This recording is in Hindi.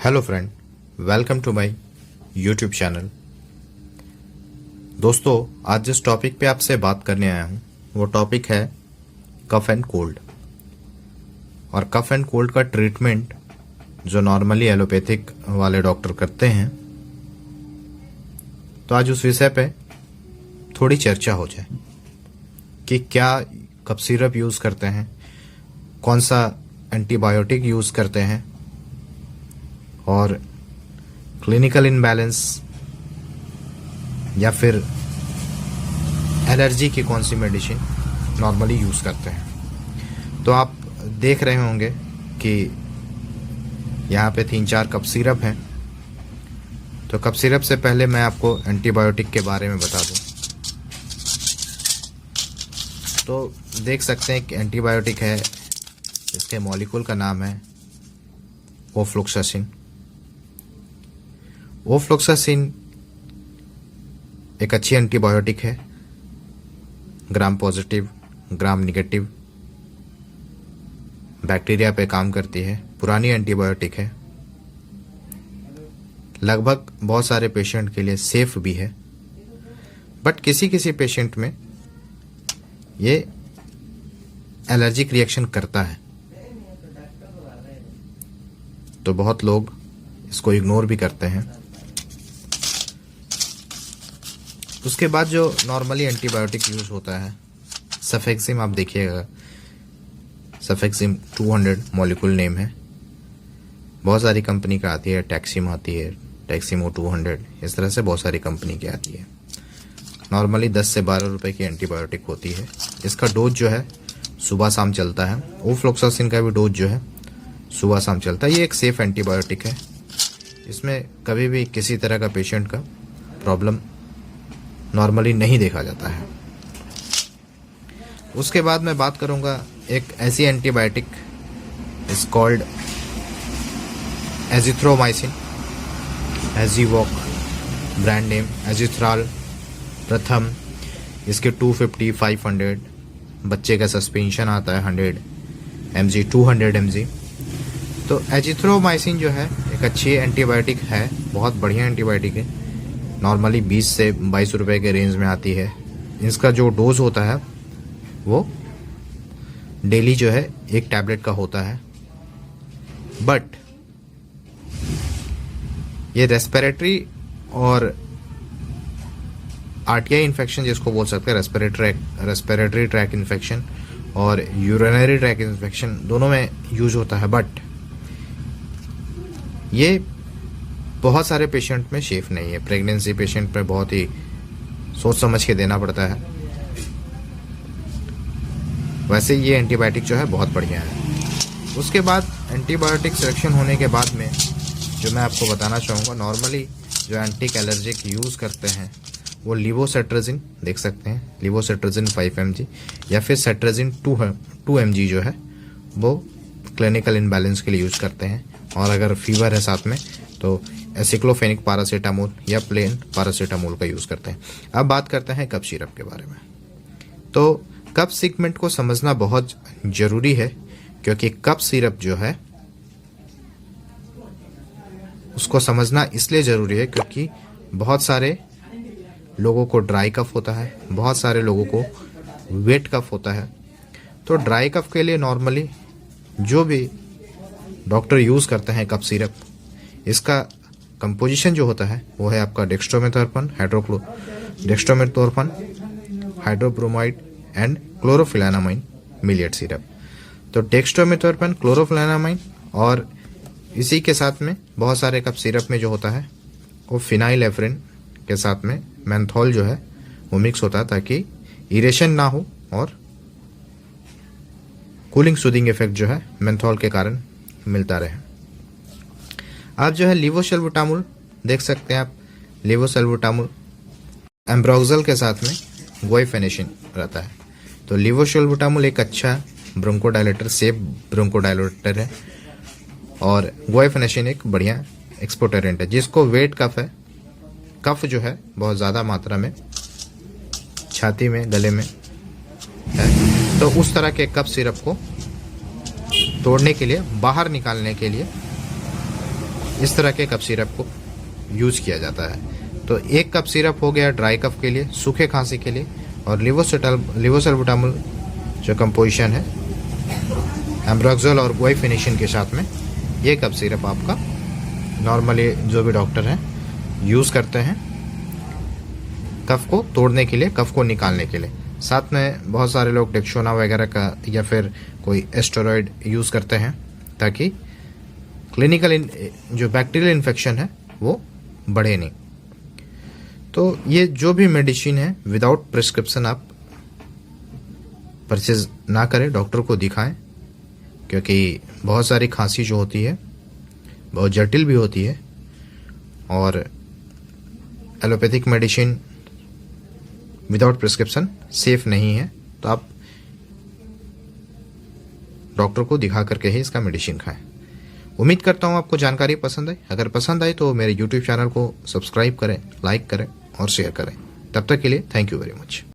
Hello friend, welcome to my YouTube channel. दोस्तों, आज जिस टॉपिक पे आपसे बात करने आया हूँ वो टॉपिक है कफ एंड कोल्ड। और कफ एंड कोल्ड का ट्रीटमेंट जो नॉर्मली एलोपैथिक वाले डॉक्टर करते हैं, तो आज उस विषय पे थोड़ी चर्चा हो जाए कि क्या कफ सिरप यूज़ करते हैं, कौन सा एंटीबायोटिक यूज़ करते हैं और क्लिनिकल इनबैलेंस या फिर एलर्जी की कौन सी मेडिसिन नॉर्मली यूज़ करते हैं। तो आप देख रहे होंगे कि यहाँ पे 3-4 कफ सिरप हैं। तो कफ सिरप से पहले मैं आपको एंटीबायोटिक के बारे में बता दूं। तो देख सकते हैं कि एंटीबायोटिक है, इसके मॉलिक्यूल का नाम है ओफ्लोक्सासिन। ओफ्लोक्सासिन एक अच्छी एंटीबायोटिक है, gram positive gram negative bacteria पे काम करती है, पुरानी एंटीबायोटिक है, लगभग बहुत सारे पेशेंट के लिए सेफ भी है। बट किसी किसी पेशेंट में ये एलर्जिक रिएक्शन करता है, तो बहुत लोग इसको इग्नोर भी करते हैं। उसके बाद जो नॉर्मली एंटीबायोटिक यूज होता है सफेक्सिम, आप देखिएगा सफेक्सिम 200 मॉलिक्यूल नेम है, बहुत सारी कंपनी का आती है, टैक्सिम आती है, टैक्सिमो 200, इस तरह से बहुत सारी कंपनी की आती है। नॉर्मली 10 से 12 रुपए की एंटीबायोटिक होती है। इसका डोज जो है सुबह शाम चलता है। ओफ्लोक्सासिन का भी डोज जो है सुबह शाम चलता है। ये एक सेफ एंटीबायोटिक है, इसमें कभी भी किसी तरह का पेशेंट का प्रॉब्लम नॉर्मली नहीं देखा जाता है। उसके बाद मैं बात करूंगा एक ऐसी antibiotic is called azithromycin, Azivok brand name, Azithral प्रथम। इसके 250, 500 बच्चे का सस्पेंशन आता है, 100 mg, 200 mg। तो एजिथ्रोमाइसिन जो है एक अच्छी एंटीबायोटिक है, बहुत बढ़िया एंटीबायोटिक है, नॉर्मली 20 से 22 रुपए के रेंज में आती है। इसका जो डोज होता है वो डेली जो है 1 टैबलेट का होता है। बट ये रेस्पिरेटरी और आरटीआई इन्फेक्शन जिसको बोल सकते हैं, रेस्पिरेटरी ट्रैक इन्फेक्शन और यूरिनरी ट्रैक इन्फेक्शन, दोनों में यूज होता है। बट ये बहुत सारे पेशेंट में सेफ नहीं है। प्रेगनेंसी पेशेंट पे बहुत ही सोच समझ के देना पड़ता है। वैसे ये एंटीबायोटिक जो है बहुत बढ़िया है। उसके बाद एंटीबायोटिक सिलेक्शन होने के बाद में जो मैं आपको बताना चाहूँगा, नॉर्मली जो एंटी एलर्जिक यूज़ करते हैं वो लिवोसेट्राजिन, देख सकते हैं लिवोसेट्राजिन 5 mg या फिर सेट्राजिन 2 mg जो है वो क्लिनिकल इनबैलेंस के लिए यूज़ करते हैं। और अगर फीवर है साथ में तो एसिक्लोफेनिक पैरासीटामोल या प्लेन पैरासीटामोल का यूज़ करते हैं। अब बात करते हैं कफ सिरप के बारे में। तो कफ सेगमेंट को समझना बहुत ज़रूरी है, क्योंकि कफ सिरप जो है उसको समझना इसलिए ज़रूरी है क्योंकि बहुत सारे लोगों को ड्राई कफ होता है, बहुत सारे लोगों को वेट कफ होता है। तो ड्राई कफ के लिए नॉर्मली जो भी डॉक्टर यूज़ करते हैं कफ सिरप, इसका कंपोजिशन जो होता है वो है आपका डेक्स्ट्रोमेथोर्पन, डेक्स्ट्रोमेथोर्पन, हाइड्रोब्रोमाइड एंड क्लोरोफिलानामाइन मिलिएट सिरप। तो डेक्स्ट्रोमेथोर्पन, क्लोरोफिलानामाइन और इसी के साथ में बहुत सारे कफ सिरप में जो होता है वो फिनाइलेफ्रिन के साथ में मेंथॉल जो है वो मिक्स होता है, ताकि इरेशन ना हो और कूलिंग सूदिंग इफेक्ट जो है मेंथॉल के कारण मिलता रहे। आप जो है लीवोसल्बुटामोल देख सकते हैं, आप लीवोसल्बुटामोल एम्ब्रोक्सोल के साथ में गुआइफेनेसिन रहता है। तो लीवोसल्बुटामोल एक अच्छा ब्रोंकोडायलेटर, सेफ ब्रोंकोडायलेटर है, और गुआइफेनेसिन एक बढ़िया एक्सपोर्टेंट है। जिसको वेट कफ है, कफ जो है बहुत ज़्यादा मात्रा में छाती में, गले में है, तो उस तरह के कफ सिरप को तोड़ने के लिए, बाहर निकालने के लिए इस तरह के कफ सिरप को यूज किया जाता है। तो एक कप सिरप हो गया ड्राई कफ के लिए, सूखे खांसी के लिए, और लिवोसल्बुटामोल जो कंपोजिशन है एम्ब्रोक्सोल और गुआइफिनेशन के साथ में, ये कफ सिरप आपका नॉर्मली जो भी डॉक्टर हैं यूज़ करते हैं कफ को तोड़ने के लिए, कफ को निकालने के लिए। साथ में बहुत सारे लोग डेक्सोना वगैरह का या फिर कोई एस्टेरॉयड यूज़ करते हैं ताकि क्लिनिकल जो बैक्टीरियल इन्फेक्शन है वो बढ़े नहीं। तो ये जो भी मेडिसिन है विदाउट प्रिस्क्रिप्शन आप परचेज ना करें, डॉक्टर को दिखाएं, क्योंकि बहुत सारी खांसी जो होती है बहुत जटिल भी होती है और allopathic medicine without prescription safe नहीं है। तो आप डॉक्टर को दिखा करके ही इसका मेडिसिन खाएं। उम्मीद करता हूं आपको जानकारी पसंद आई। अगर पसंद आई तो मेरे YouTube चैनल को सब्सक्राइब करें, लाइक करें और शेयर करें। तब तक के लिए थैंक यू वेरी मच।